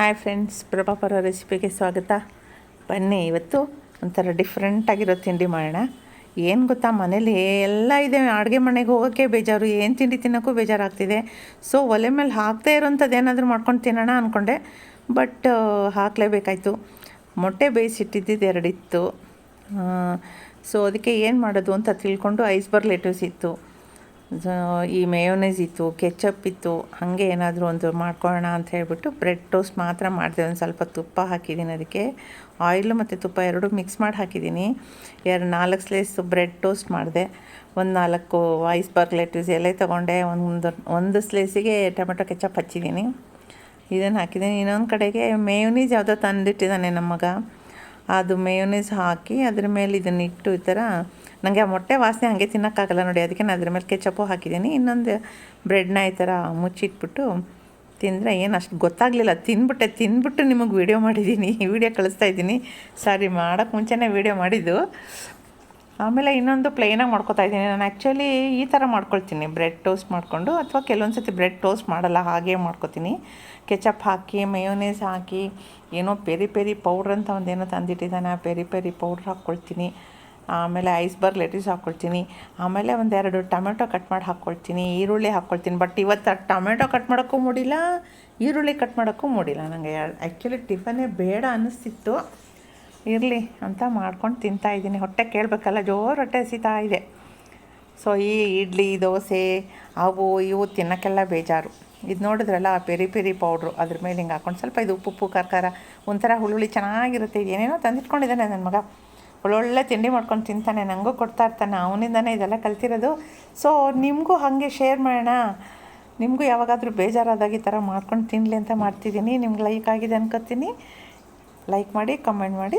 Hi friends, Prabha Paro ರೆಸಿಪಿಗೆ ಸ್ವಾಗತ. ಬನ್ನಿ, ಇವತ್ತು ಒಂಥರ ಡಿಫ್ರೆಂಟಾಗಿರೋ ತಿಂಡಿ ಮಾಡೋಣ. ಏನು ಗೊತ್ತಾ, ಮನೇಲಿ ಎಲ್ಲ ಇದೆ, ಅಡುಗೆ ಮನೆಗೆ ಹೋಗೋಕ್ಕೆ ಬೇಜಾರು, ಏನು ತಿಂಡಿ ತಿನ್ನೋಕ್ಕೂ ಬೇಜಾರಾಗ್ತಿದೆ. ಸೊ ಒಲೆ ಮೇಲೆ ಹಾಕದೇ ಇರೋಂಥದ್ದು ಏನಾದರೂ ಮಾಡ್ಕೊಂಡು ತಿನ್ನೋಣ ಅಂದ್ಕೊಂಡೆ, ಬಟ್ ಹಾಕಲೇಬೇಕಾಯ್ತು. ಮೊಟ್ಟೆ ಬೇಯಿಸಿಟ್ಟಿದ್ದು ಎರಡಿತ್ತು. ಸೊ ಅದಕ್ಕೆ ಏನು ಮಾಡೋದು ಅಂತ ತಿಳ್ಕೊಂಡು ಐಸ್ಬರ್ಗ್ ಲೆಟಸ್ ಇತ್ತು, ಈ ಮೇಯೋನೈಸ್ ಇತ್ತು, ಕೆಚಪ್ ಇತ್ತು. ಹಾಗೆ ಏನಾದರೂ ಒಂದು ಮಾಡ್ಕೊಳ್ಳೋಣ ಅಂತ ಹೇಳ್ಬಿಟ್ಟು ಬ್ರೆಡ್ ಟೋಸ್ಟ್ ಮಾತ್ರ ಮಾಡಿದೆ. ಒಂದು ಸ್ವಲ್ಪ ತುಪ್ಪ ಹಾಕಿದ್ದೀನಿ, ಅದಕ್ಕೆ ಆಯಿಲು ಮತ್ತು ತುಪ್ಪ ಎರಡೂ ಮಿಕ್ಸ್ ಮಾಡಿ ಹಾಕಿದ್ದೀನಿ. 4 ಸ್ಲೈಸ್ ಬ್ರೆಡ್ ಟೋಸ್ಟ್ ಮಾಡಿದೆ. ಒಂದು 4 ಐಸ್ಬರ್ಗ್ ಲೆಟಸ್ ಎಲೆ ತೊಗೊಂಡೆ. ಒಂದು ಸ್ಲೈಸಿಗೆ ಟೊಮೆಟೊ ಕೆಚಪ್ ಹಚ್ಚಿದ್ದೀನಿ, ಇದನ್ನು ಹಾಕಿದ್ದೀನಿ. ಇನ್ನೊಂದು ಕಡೆಗೆ ಮೇಯೋನೈಸ್ ಯಾವುದೋ ತಂದಿಟ್ಟಿದ್ದಾನೆ ನಮ್ಮ ಮಗ, ಅದು ಮೇಯೋನೈಸ್ ಹಾಕಿ ಅದ್ರ ಮೇಲೆ ಇದನ್ನು ಇಟ್ಟು ಈ ಥರ. ನನಗೆ ಆ ಮೊಟ್ಟೆ ವಾಸನೆ ಹಾಗೆ ತಿನ್ನೋಕ್ಕಾಗಲ್ಲ ನೋಡಿ, ಅದಕ್ಕೆ ನಾನು ಅದ್ರ ಮೇಲೆ ಕೆಚಪ್ಪು ಹಾಕಿದ್ದೀನಿ. ಇನ್ನೊಂದು ಬ್ರೆಡ್ನ ಈ ಥರ ಮುಚ್ಚಿಟ್ಬಿಟ್ಟು ತಿಂದರೆ ಏನು ಅಷ್ಟು ಗೊತ್ತಾಗಲಿಲ್ಲ. ತಿಂದ್ಬಿಟ್ಟು ನಿಮಗೆ ವೀಡಿಯೋ ಮಾಡಿದ್ದೀನಿ, ವೀಡಿಯೋ ಕಳಿಸ್ತಾ ಇದ್ದೀನಿ. ಸಾರಿ, ಮಾಡೋಕ್ಕೆ ಮುಂಚೆನೇ ವೀಡಿಯೋ ಮಾಡಿದ್ದು. ಆಮೇಲೆ ಇನ್ನೊಂದು ಪ್ಲೇನಾಗಿ ಮಾಡ್ಕೊತಾ ಇದ್ದೀನಿ. ನಾನು ಆ್ಯಕ್ಚುಲಿ ಈ ಥರ ಮಾಡ್ಕೊಳ್ತೀನಿ, ಬ್ರೆಡ್ ಟೋಸ್ಟ್ ಮಾಡಿಕೊಂಡು, ಅಥವಾ ಕೆಲವೊಂದು ಸತಿ ಬ್ರೆಡ್ ಟೋಸ್ಟ್ ಮಾಡಲ್ಲ, ಹಾಗೇ ಮಾಡ್ಕೊತೀನಿ. ಕೆಚಪ್ ಹಾಕಿ ಮೇಯೋನೈಸ್ ಹಾಕಿ, ಏನೋ ಪೆರಿ ಪೆರಿ ಪೌಡ್ರ್ ಅಂತ ಒಂದೇನೋ ತಂದಿಟ್ಟಿದ್ದಾನೆ, ಆ ಪೆರಿ ಪೆರಿ ಪೌಡ್ರ್ ಹಾಕ್ಕೊಳ್ತೀನಿ. ಆಮೇಲೆ ಐಸ್ಬರ್ಗ್ ಲೆಟಸ್ ಹಾಕ್ಕೊಳ್ತೀನಿ. ಆಮೇಲೆ 1-2 ಟೊಮೆಟೊ ಕಟ್ ಮಾಡಿ ಹಾಕ್ಕೊಳ್ತೀನಿ, ಈರುಳ್ಳಿ ಹಾಕ್ಕೊಳ್ತೀನಿ. ಬಟ್ ಇವತ್ತು ಟೊಮೆಟೊ ಕಟ್ ಮಾಡೋಕ್ಕೂ ಮೂಡಿಲ್ಲ, ಈರುಳ್ಳಿ ಕಟ್ ಮಾಡೋಕ್ಕೂ ಮೂಡಿಲ್ಲ. ನನಗೆ ಆ್ಯಕ್ಚುಲಿ ಟಿಫನ್ನೇ ಬೇಡ ಅನ್ನಿಸ್ತಿತ್ತು, ಇರಲಿ ಅಂತ ಮಾಡ್ಕೊಂಡು ತಿಂತಾಯಿದ್ದೀನಿ. ಹೊಟ್ಟೆ ಕೇಳಬೇಕಲ್ಲ, ಜೋರು ಹೊಟ್ಟೆ ಹಸಿತಾ ಇದೆ. ಸೊ ಈ ಇಡ್ಲಿ ದೋಸೆ ಅವು ಇವು ತಿನ್ನೋಕ್ಕೆಲ್ಲ ಬೇಜಾರು. ಇದು ನೋಡಿದ್ರಲ್ಲ, ಪೆರಿ ಪೆರಿ ಪೌಡ್ರು ಅದ್ರ ಮೇಲೆ ಹಿಂಗೆ ಹಾಕ್ಕೊಂಡು ಸ್ವಲ್ಪ ಇದು ಉಪ್ಪು ಖಾರ ಒಂಥರ ಹುಳಿ ಚೆನ್ನಾಗಿರುತ್ತೆ. ಏನೇನೋ ತಂದಿಟ್ಕೊಂಡಿದ್ದಾನೆ ನನ್ನ ಮಗ, ಒಳ್ಳೊಳ್ಳೆ ತಿಂಡಿ ಮಾಡ್ಕೊಂಡು ತಿಂತಾನೆ, ನನಗೂ ಕೊಡ್ತಾ ಇರ್ತಾನೆ, ಅವನಿಂದನೇ ಇದೆಲ್ಲ ಕಲ್ತಿರೋದು. ಸೊ ನಿಮಗೂ ಹಾಗೆ ಶೇರ್ ಮಾಡೋಣ. ನಿಮಗೂ ಯಾವಾಗಾದರೂ ಬೇಜಾರಾದಾಗ ಈ ಥರ ಮಾಡ್ಕೊಂಡು ತಿನ್ನಲಿ ಅಂತ ಮಾಡ್ತಿದ್ದೀನಿ. ನಿಮ್ಗೆ ಲೈಕ್ ಆಗಿದೆ ಅನ್ಕೋತೀನಿ. ಲೈಕ್ ಮಾಡಿ, ಕಮೆಂಟ್ ಮಾಡಿ,